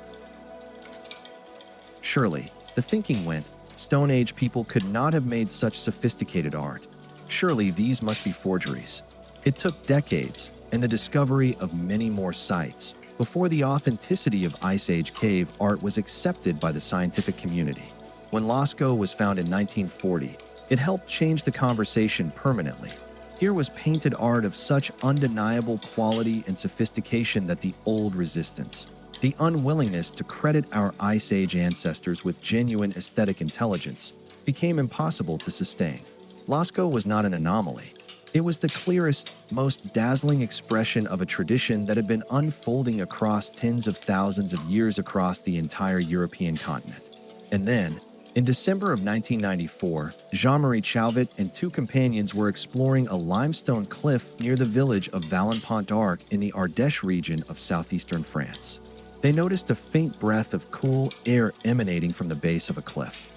Surely, the thinking went, Stone Age people could not have made such sophisticated art. Surely these must be forgeries. It took decades and the discovery of many more sites before the authenticity of Ice Age cave art was accepted by the scientific community. When Lascaux was found in 1940, it helped change the conversation permanently. Here was painted art of such undeniable quality and sophistication that the old resistance, the unwillingness to credit our Ice Age ancestors with genuine aesthetic intelligence, became impossible to sustain. Lascaux was not an anomaly. It was the clearest, most dazzling expression of a tradition that had been unfolding across tens of thousands of years across the entire European continent. And then, in December of 1994, Jean-Marie Chauvet and two companions were exploring a limestone cliff near the village of Vallon-Pont-d'Arc in the Ardèche region of southeastern France. They noticed a faint breath of cool air emanating from the base of a cliff.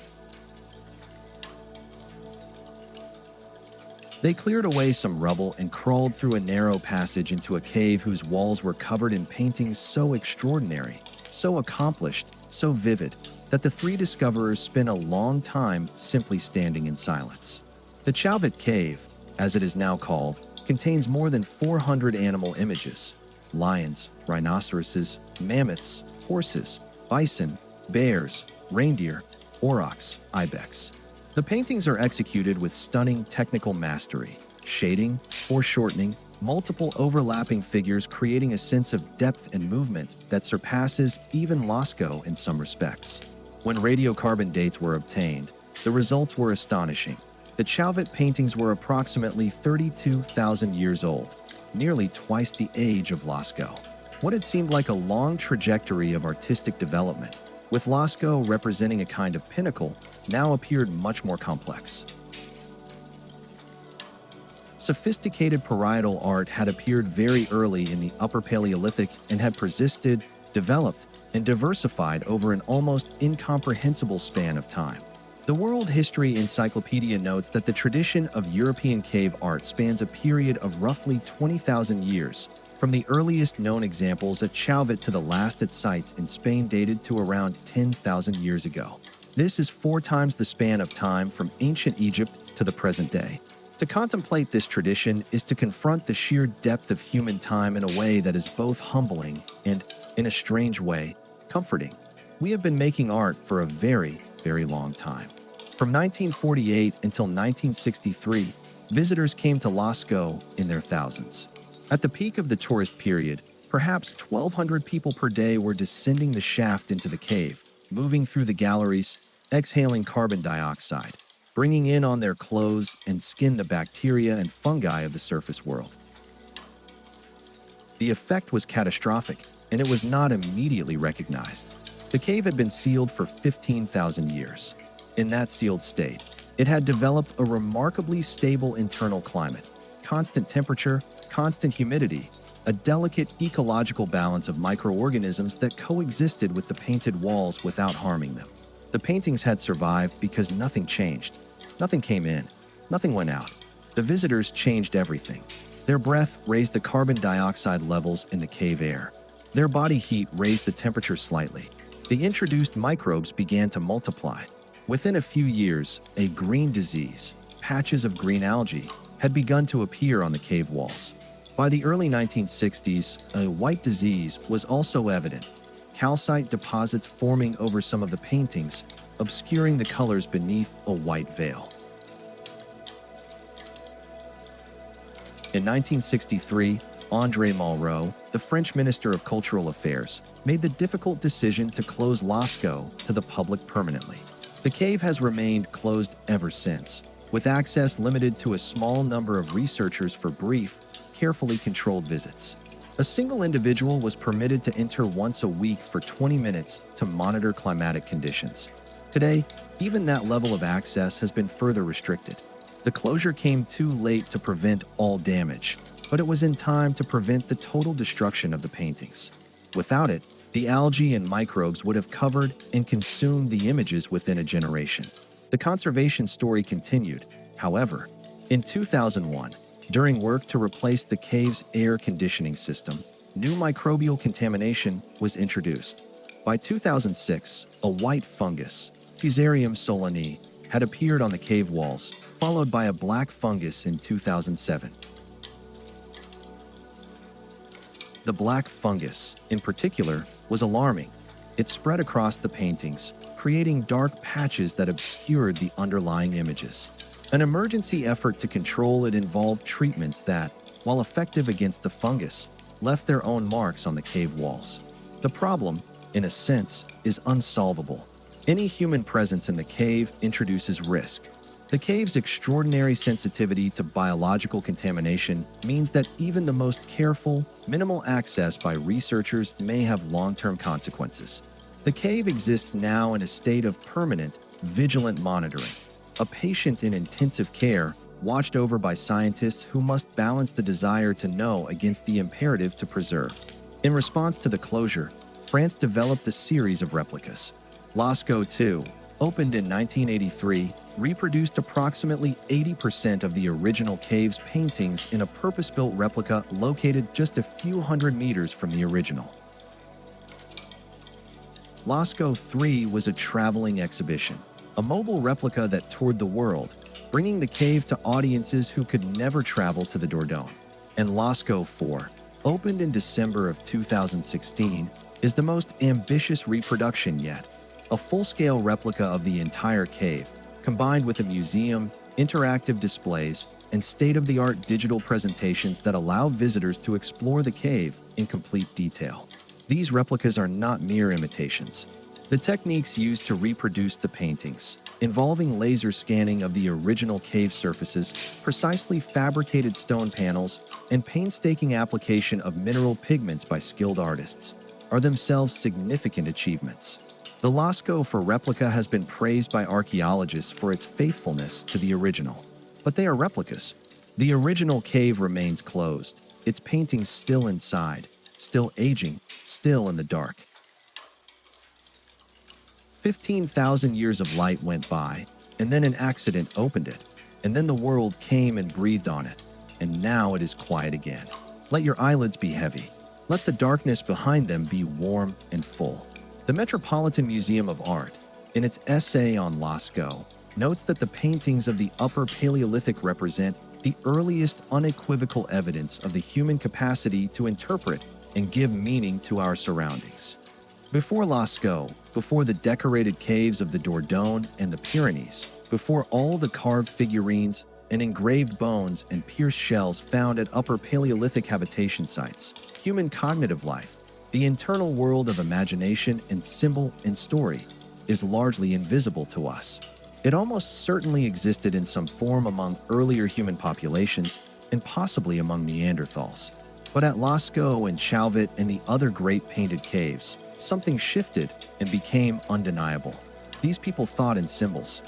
They cleared away some rubble and crawled through a narrow passage into a cave whose walls were covered in paintings so extraordinary, so accomplished, so vivid, that the three discoverers spent a long time simply standing in silence. The Chauvet Cave, as it is now called, contains more than 400 animal images: lions, rhinoceroses, mammoths, horses, bison, bears, reindeer, aurochs, ibex. The paintings are executed with stunning technical mastery, shading, foreshortening, multiple overlapping figures creating a sense of depth and movement that surpasses even Lascaux in some respects. When radiocarbon dates were obtained, the results were astonishing. The Chauvet paintings were approximately 32,000 years old, nearly twice the age of Lascaux. What had seemed like a long trajectory of artistic development, with Lascaux representing a kind of pinnacle, now appeared much more complex. Sophisticated parietal art had appeared very early in the Upper Paleolithic and had persisted, developed, and diversified over an almost incomprehensible span of time. The World History Encyclopedia notes that the tradition of European cave art spans a period of roughly 20,000 years, from the earliest known examples at Chauvet to the last at sites in Spain dated to around 10,000 years ago. This is 4 times the span of time from ancient Egypt to the present day. To contemplate this tradition is to confront the sheer depth of human time in a way that is both humbling and, in a strange way, comforting. We have been making art for a very, very long time. From 1948 until 1963, visitors came to Lascaux in their thousands. At the peak of the tourist period, perhaps 1,200 people per day were descending the shaft into the cave, moving through the galleries, exhaling carbon dioxide, bringing in on their clothes and skin the bacteria and fungi of the surface world. The effect was catastrophic, and it was not immediately recognized. The cave had been sealed for 15,000 years. In that sealed state, it had developed a remarkably stable internal climate, constant temperature, constant humidity, a delicate ecological balance of microorganisms that coexisted with the painted walls without harming them. The paintings had survived because nothing changed. Nothing came in. Nothing went out. The visitors changed everything. Their breath raised the carbon dioxide levels in the cave air. Their body heat raised the temperature slightly. The introduced microbes began to multiply. Within a few years, a green disease, patches of green algae, had begun to appear on the cave walls. By the early 1960s, a white disease was also evident, calcite deposits forming over some of the paintings, obscuring the colors beneath a white veil. In 1963, André Malraux, the French Minister of Cultural Affairs, made the difficult decision to close Lascaux to the public permanently. The cave has remained closed ever since, with access limited to a small number of researchers for brief, carefully controlled visits. A single individual was permitted to enter once a week for 20 minutes to monitor climatic conditions. Today, even that level of access has been further restricted. The closure came too late to prevent all damage, but it was in time to prevent the total destruction of the paintings. Without it, the algae and microbes would have covered and consumed the images within a generation. The conservation story continued, however. In 2001, during work to replace the cave's air conditioning system, new microbial contamination was introduced. By 2006, a white fungus, Fusarium solani, had appeared on the cave walls, followed by a black fungus in 2007. The black fungus, in particular, was alarming. It spread across the paintings, creating dark patches that obscured the underlying images. An emergency effort to control it involved treatments that, while effective against the fungus, left their own marks on the cave walls. The problem, in a sense, is unsolvable. Any human presence in the cave introduces risk. The cave's extraordinary sensitivity to biological contamination means that even the most careful, minimal access by researchers may have long-term consequences. The cave exists now in a state of permanent, vigilant monitoring, a patient in intensive care, watched over by scientists who must balance the desire to know against the imperative to preserve. In response to the closure, France developed a series of replicas. Lascaux II, opened in 1983, reproduced approximately 80% of the original cave's paintings in a purpose-built replica located just a few hundred meters from the original. Lascaux III was a traveling exhibition, a mobile replica that toured the world, bringing the cave to audiences who could never travel to the Dordogne. And Lascaux IV, opened in December of 2016, is the most ambitious reproduction yet. A full-scale replica of the entire cave, combined with a museum, interactive displays, and state-of-the-art digital presentations that allow visitors to explore the cave in complete detail. These replicas are not mere imitations. The techniques used to reproduce the paintings, involving laser scanning of the original cave surfaces, precisely fabricated stone panels, and painstaking application of mineral pigments by skilled artists, are themselves significant achievements. The Lascaux replica has been praised by archaeologists for its faithfulness to the original. But they are replicas. The original cave remains closed, its paintings still inside, still aging, still in the dark. 15,000 years of light went by, and then an accident opened it, and then the world came and breathed on it, and now it is quiet again. Let your eyelids be heavy. Let the darkness behind them be warm and full. The Metropolitan Museum of Art, in its essay on Lascaux, notes that the paintings of the Upper Paleolithic represent the earliest unequivocal evidence of the human capacity to interpret and give meaning to our surroundings. Before Lascaux, before the decorated caves of the Dordogne and the Pyrenees, before all the carved figurines and engraved bones and pierced shells found at Upper Paleolithic habitation sites, human cognitive life, the internal world of imagination and symbol and story, is largely invisible to us. It almost certainly existed in some form among earlier human populations and possibly among Neanderthals. But at Lascaux and Chauvet and the other great painted caves, something shifted and became undeniable. These people thought in symbols.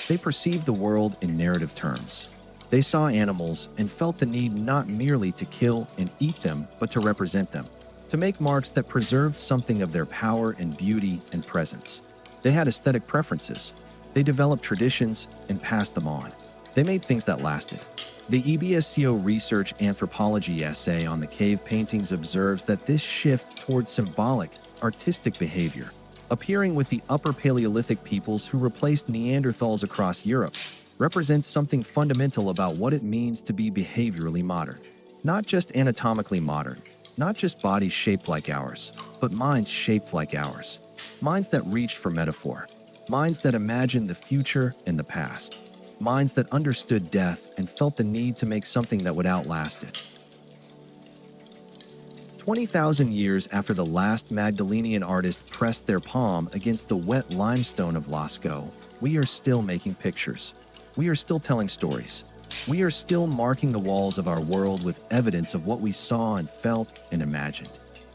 They perceived the world in narrative terms. They saw animals and felt the need not merely to kill and eat them, but to represent them, to make marks that preserved something of their power and beauty and presence. They had aesthetic preferences. They developed traditions and passed them on. They made things that lasted. The EBSCO Research Anthropology essay on the cave paintings observes that this shift towards symbolic, artistic behavior, appearing with the Upper Paleolithic peoples who replaced Neanderthals across Europe, represents something fundamental about what it means to be behaviorally modern. Not just anatomically modern, not just bodies shaped like ours, but minds shaped like ours. Minds that reached for metaphor. Minds that imagined the future and the past. Minds that understood death and felt the need to make something that would outlast it. 20,000 years after the last Magdalenian artist pressed their palm against the wet limestone of Lascaux, we are still making pictures. We are still telling stories. We are still marking the walls of our world with evidence of what we saw and felt and imagined.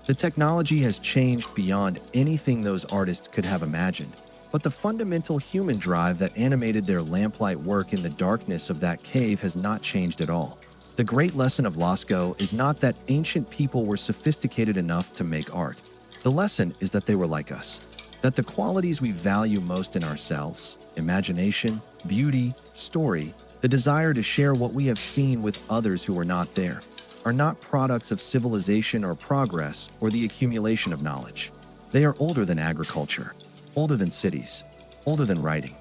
The technology has changed beyond anything those artists could have imagined, but the fundamental human drive that animated their lamplight work in the darkness of that cave has not changed at all. The great lesson of Lascaux is not that ancient people were sophisticated enough to make art. The lesson is that they were like us, that the qualities we value most in ourselves, imagination, beauty, story, the desire to share what we have seen with others who are not there, are not products of civilization or progress or the accumulation of knowledge. They are older than agriculture, older than cities, older than writing.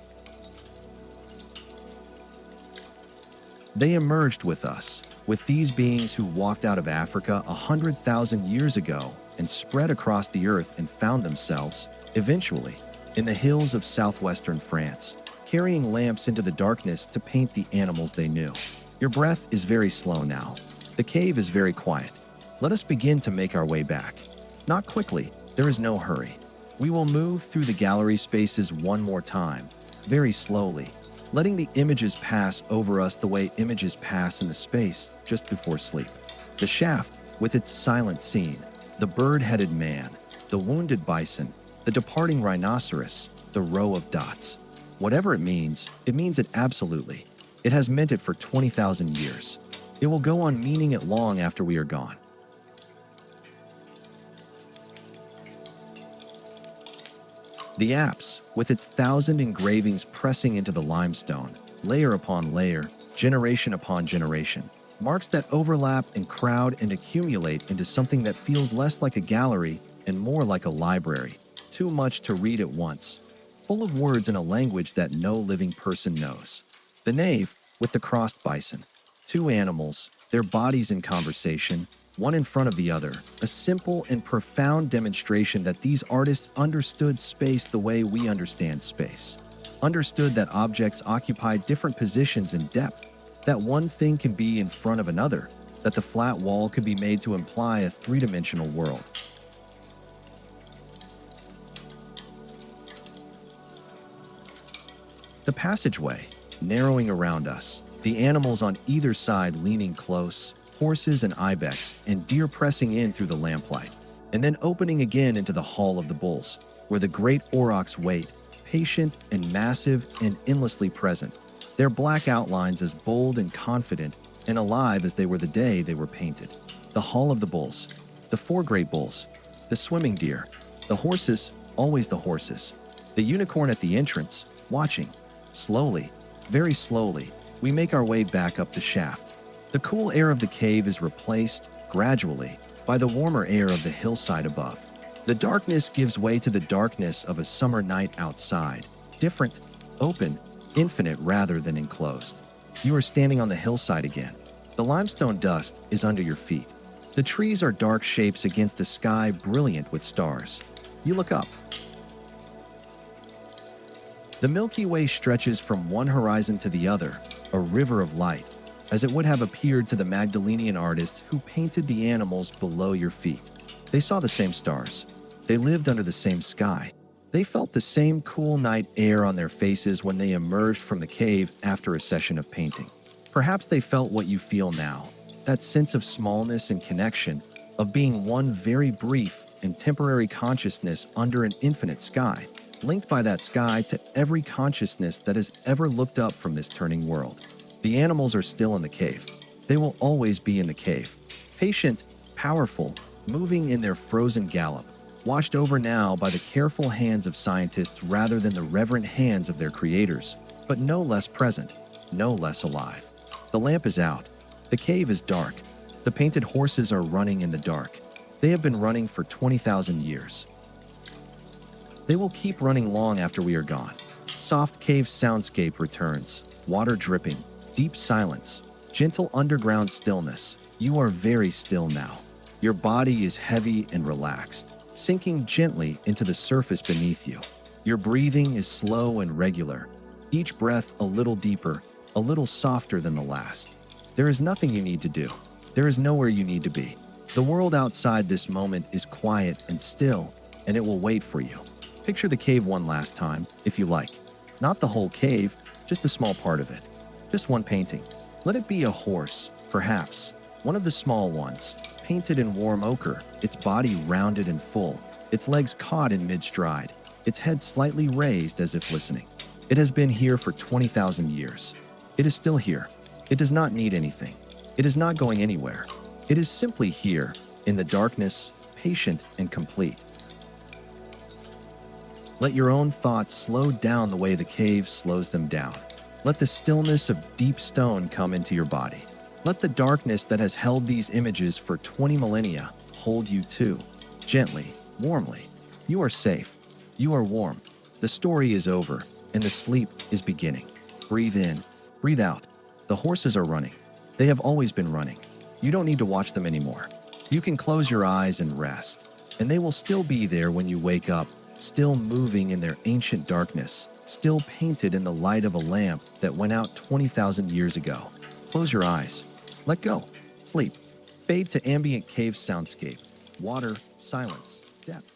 They emerged with us, with these beings who walked out of Africa 100,000 years ago and spread across the earth and found themselves, eventually, in the hills of southwestern France, carrying lamps into the darkness to paint the animals they knew. Your breath is very slow now. The cave is very quiet. Let us begin to make our way back. Not quickly, there is no hurry. We will move through the gallery spaces one more time, very slowly, letting the images pass over us the way images pass in the space just before sleep. The shaft, with its silent scene, the bird-headed man, the wounded bison, the departing rhinoceros, the row of dots. Whatever it means it absolutely. It has meant it for 20,000 years. It will go on meaning it long after we are gone. The apse, with its 1,000 engravings pressing into the limestone, layer upon layer, generation upon generation, marks that overlap and crowd and accumulate into something that feels less like a gallery and more like a library, too much to read at once, full of words in a language that no living person knows. The Nave, with the crossed bison, 2 animals, their bodies in conversation, one in front of the other, a simple and profound demonstration that these artists understood space the way we understand space. understood that objects occupy different positions in depth, that one thing can be in front of another, that the flat wall could be made to imply a three-dimensional world. The passageway, narrowing around us, the animals on either side leaning close, horses and ibex and deer pressing in through the lamplight, and then opening again into the Hall of the Bulls, where the great aurochs wait, patient and massive and endlessly present, their black outlines as bold and confident and alive as they were the day they were painted. The Hall of the Bulls, the four great bulls, the swimming deer, the horses, always the horses, the unicorn at the entrance, watching. Slowly, very slowly, we make our way back up the shaft. The cool air of the cave is replaced, gradually, by the warmer air of the hillside above. The darkness gives way to the darkness of a summer night outside, different, open, infinite rather than enclosed. You are standing on the hillside again. The limestone dust is under your feet. The trees are dark shapes against a sky brilliant with stars. You look up. The Milky Way stretches from one horizon to the other, a river of light, as it would have appeared to the Magdalenian artists who painted the animals below your feet. They saw the same stars. They lived under the same sky. They felt the same cool night air on their faces when they emerged from the cave after a session of painting. Perhaps they felt what you feel now, that sense of smallness and connection, of being one very brief and temporary consciousness under an infinite sky, linked by that sky to every consciousness that has ever looked up from this turning world. The animals are still in the cave. They will always be in the cave. Patient, powerful, moving in their frozen gallop, washed over now by the careful hands of scientists rather than the reverent hands of their creators, but no less present, no less alive. The lamp is out. The cave is dark. The painted horses are running in the dark. They have been running for 20,000 years. They will keep running long after we are gone. Soft cave soundscape returns, water dripping, deep silence, gentle underground stillness. You are very still now. Your body is heavy and relaxed, sinking gently into the surface beneath you. Your breathing is slow and regular, each breath a little deeper, a little softer than the last. There is nothing you need to do. There is nowhere you need to be. The world outside this moment is quiet and still, and it will wait for you. Picture the cave one last time, if you like. Not the whole cave, just a small part of it. Just one painting. Let it be a horse, perhaps. One of the small ones, painted in warm ochre, its body rounded and full, its legs caught in mid-stride, its head slightly raised as if listening. It has been here for 20,000 years. It is still here. It does not need anything. It is not going anywhere. It is simply here, in the darkness, patient and complete. Let your own thoughts slow down the way the cave slows them down. Let the stillness of deep stone come into your body. Let the darkness that has held these images for 20 millennia hold you too, gently, warmly. You are safe. You are warm. The story is over, and the sleep is beginning. Breathe in, breathe out. The horses are running. They have always been running. You don't need to watch them anymore. You can close your eyes and rest, and they will still be there when you wake up, still moving in their ancient darkness, still painted in the light of a lamp that went out 20,000 years ago. Close your eyes. Let go. Sleep. Fade to ambient cave soundscape. Water, silence, depth.